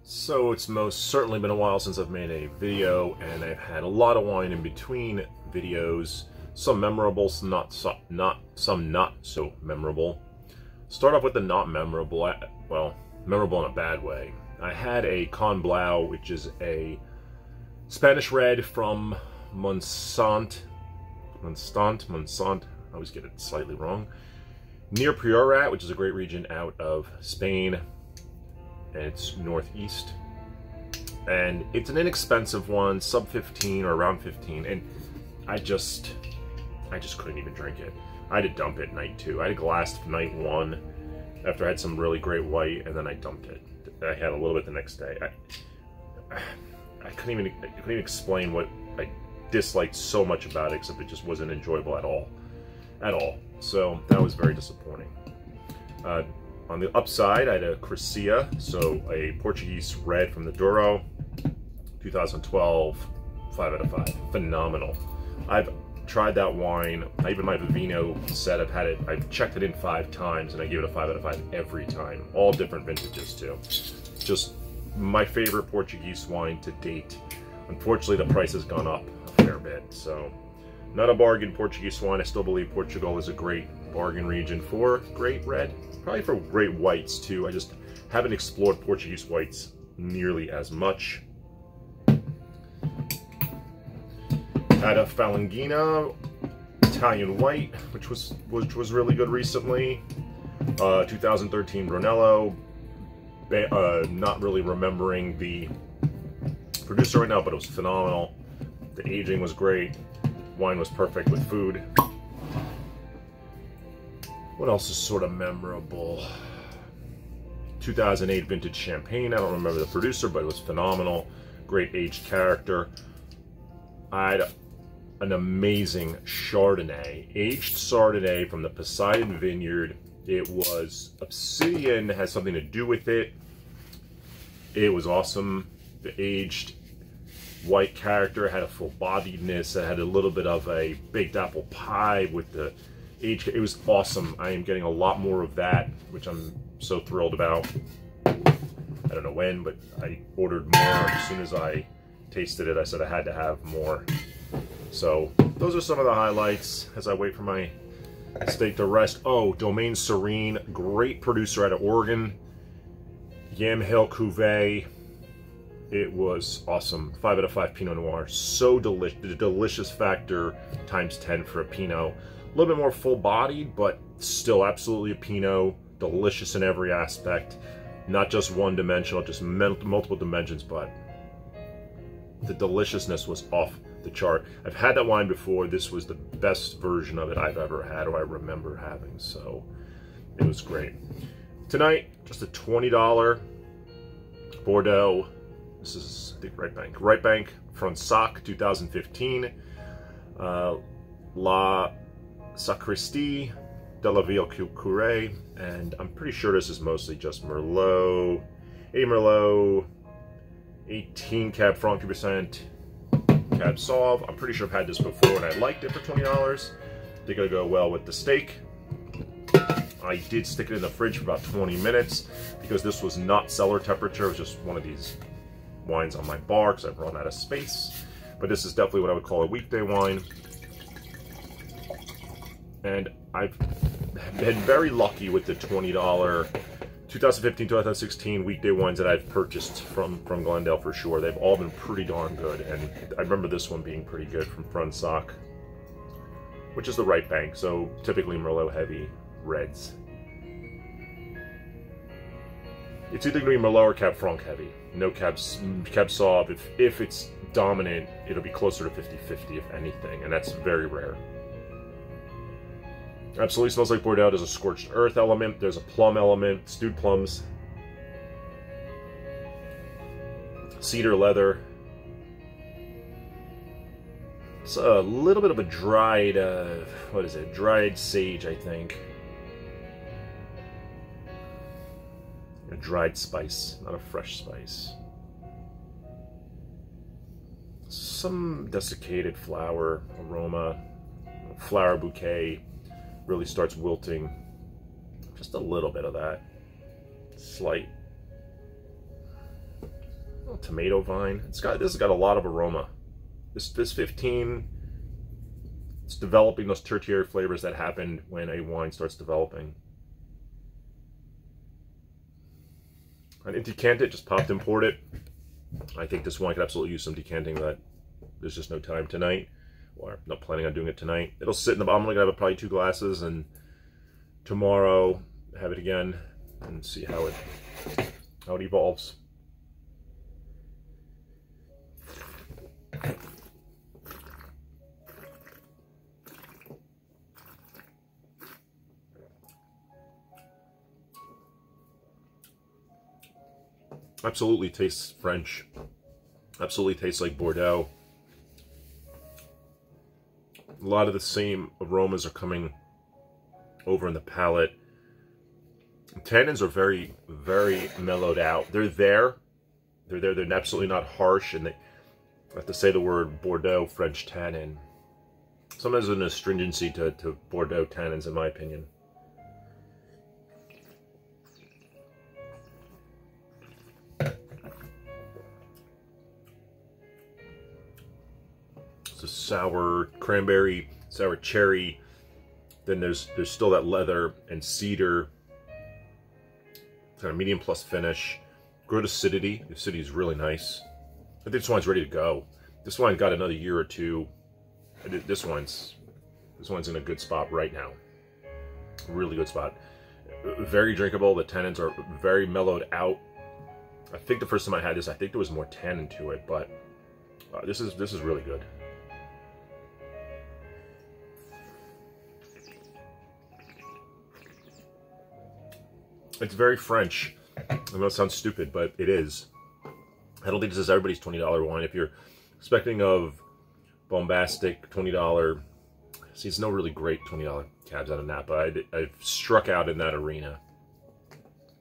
So it's most certainly been a while since I've made a video, and I've had a lot of wine in between videos. Some memorable, some not so memorable. Start off with the not memorable, well, memorable in a bad way. I had a Con Blau, which is a Spanish red from Monsant, I always get it slightly wrong, near Priorat, which is a great region out of Spain. And it's northeast, and it's an inexpensive one, sub 15 or around 15, and I just couldn't even drink it. I had to dump it night 2. I had a glass night 1 after I had some really great white, and then I dumped it. I had a little bit the next day. I couldn't even explain what I disliked so much about it, except it just wasn't enjoyable at all. So that was very disappointing. On the upside, I had a Crescia, so a Portuguese red from the Douro, 2012, 5 out of 5. Phenomenal. I've tried that wine. Even my Vivino said I've checked it in 5 times, and I give it a 5 out of 5 every time. All different vintages, too. Just my favorite Portuguese wine to date. Unfortunately, the price has gone up a fair bit, so not a bargain Portuguese wine. I still believe Portugal is a great bargain region for great red. Probably for great whites too. I just haven't explored Portuguese whites nearly as much. Had a Falangina Italian white, which was really good recently. 2013 Brunello. Not really remembering the producer right now, but it was phenomenal. The aging was great. Wine was perfect with food. What else is sort of memorable? 2008 vintage champagne. I don't remember the producer, but it was phenomenal. Great aged character. I had an amazing Chardonnay. Aged Chardonnay from the Poseidon Vineyard. It was Obsidian, has something to do with it. It was awesome. The aged white character had a full-bodiedness. It had a little bit of a baked apple pie with the age. It was awesome. I am getting a lot more of that, which I'm so thrilled about. I don't know when, but I ordered more as soon as I tasted it. I said I had to have more. So those are some of the highlights as I wait for my steak to rest. Oh, Domaine Serene, great producer out of Oregon. Yamhill Cuvée. It was awesome. 5 out of 5 Pinot Noir. So delicious. The delicious factor times 10 for a Pinot. A little bit more full-bodied, but still absolutely a Pinot. Delicious in every aspect. Not just one-dimensional, just multiple dimensions, but the deliciousness was off the chart. I've had that wine before. This was the best version of it I've ever had, or I remember having, so it was great. Tonight, just a $20 Bordeaux. This is, I think, Right Bank Fronsac 2015. La Sacristie de la Ville Curée, and I'm pretty sure this is mostly just Merlot. 80 Merlot, 18 Cab Franc, 2% Cab Sauv. I'm pretty sure I've had this before and I liked it for $20. I think it'll go well with the steak. I did stick it in the fridge for about 20 minutes because this was not cellar temperature. It was just one of these wines on my bar because I've run out of space. But this is definitely what I would call a weekday wine. And I've been very lucky with the $20 2015, 2016 weekday wines that I've purchased from Glendale for sure. They've all been pretty darn good. And I remember this one being pretty good from Fronsac, which is the Right Bank. So typically Merlot heavy reds. It's either going to be Merlot or Cab Franc heavy. No Cab Sauv. If it's dominant, it'll be closer to 50-50 if anything, and that's very rare. Absolutely smells like Bordeaux. There's a scorched earth element. There's a plum element, stewed plums. Cedar leather. It's a little bit of a dried, what is it? Dried sage, I think. A dried spice, not a fresh spice. Some desiccated flower aroma, flower bouquet. Really starts wilting. Just a little bit of that. Slight tomato vine. This has got a lot of aroma. This 15, it's developing those tertiary flavors that happen when a wine starts developing. I didn't decant it, just popped and poured it. I think this wine could absolutely use some decanting, but there's just no time tonight, or I'm not planning on doing it tonight. It'll sit in the bottom. I'm gonna have probably 2 glasses, and tomorrow have it again and see how it evolves. Absolutely tastes French. Absolutely tastes like Bordeaux. A lot of the same aromas are coming over in the palate. Tannins are very, very mellowed out. They're there. They're absolutely not harsh, and I have to say the word Bordeaux French tannin. Sometimes there's an astringency to Bordeaux tannins, in my opinion. It's a sour cranberry, sour cherry. Then there's still that leather and cedar. Kind of medium plus finish. Good acidity. The acidity is really nice. I think this wine's ready to go. This wine got another year or two. This wine's in a good spot right now. Really good spot. Very drinkable. The tannins are very mellowed out. I think the first time I had this, I think there was more tannin to it, but this is really good. It's very French. I know it sounds stupid, but it is. I don't think this is everybody's $20 wine. If you're expecting of bombastic $20, see, it's no really great $20 cabs out of Napa. I've struck out in that arena.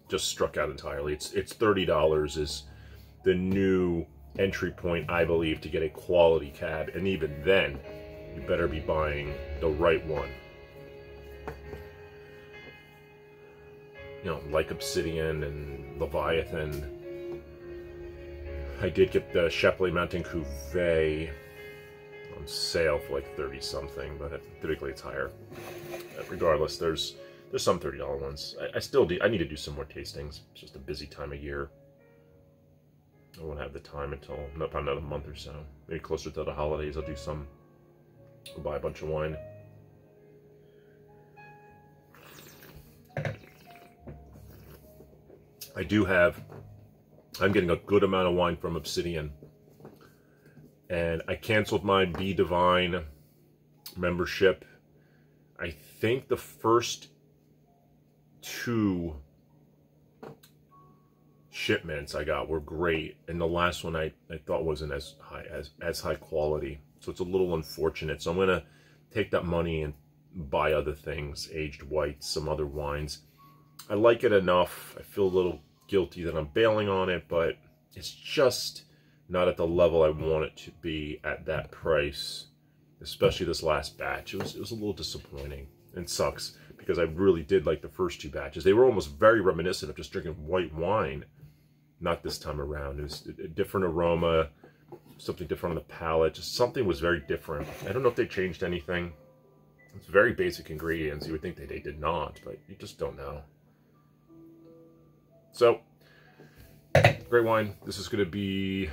Just struck out entirely. It's $30 is the new entry point, I believe, to get a quality cab. And even then, you better be buying the right one. You know, like Obsidian and Leviathan. I did get the Chapelet Mountain Cuvée on sale for like 30 something, but typically it's higher. Regardless, there's some $30 ones. I need to do some more tastings. It's just a busy time of year. I won't have the time until about another month or so. Maybe closer to the holidays, I'll buy a bunch of wine. I'm getting a good amount of wine from Obsidian. And I canceled my Be Divine membership. I think the first 2 shipments I got were great, and the last one I thought wasn't as high quality. So it's a little unfortunate. So I'm gonna take that money and buy other things, aged whites, some other wines. I like it enough. I feel a little guilty that I'm bailing on it, but it's just not at the level I want it to be at that price, especially this last batch. It was a little disappointing, and sucks because I really did like the first 2 batches. They were almost very reminiscent of just drinking white wine. Not this time around. It was a different aroma, something different on the palate. Just something was very different. I don't know if they changed anything. It's very basic ingredients. You would think they did not, but you just don't know. So, great wine. This is going to be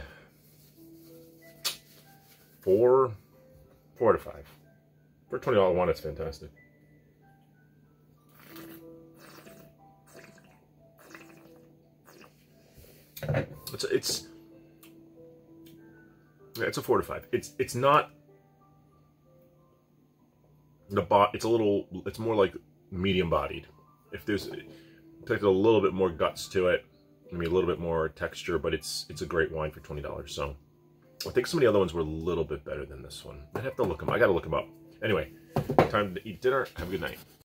4 out of 5. For a $20 wine, it's fantastic. It's a 4 to 5. It's not it's more like medium bodied. If there's a little bit more guts to it, maybe a little bit more texture, but it's a great wine for $20. So I think some of the other ones were a little bit better than this one. I'd have to look them. I got to look them up. Anyway, time to eat dinner. Have a good night.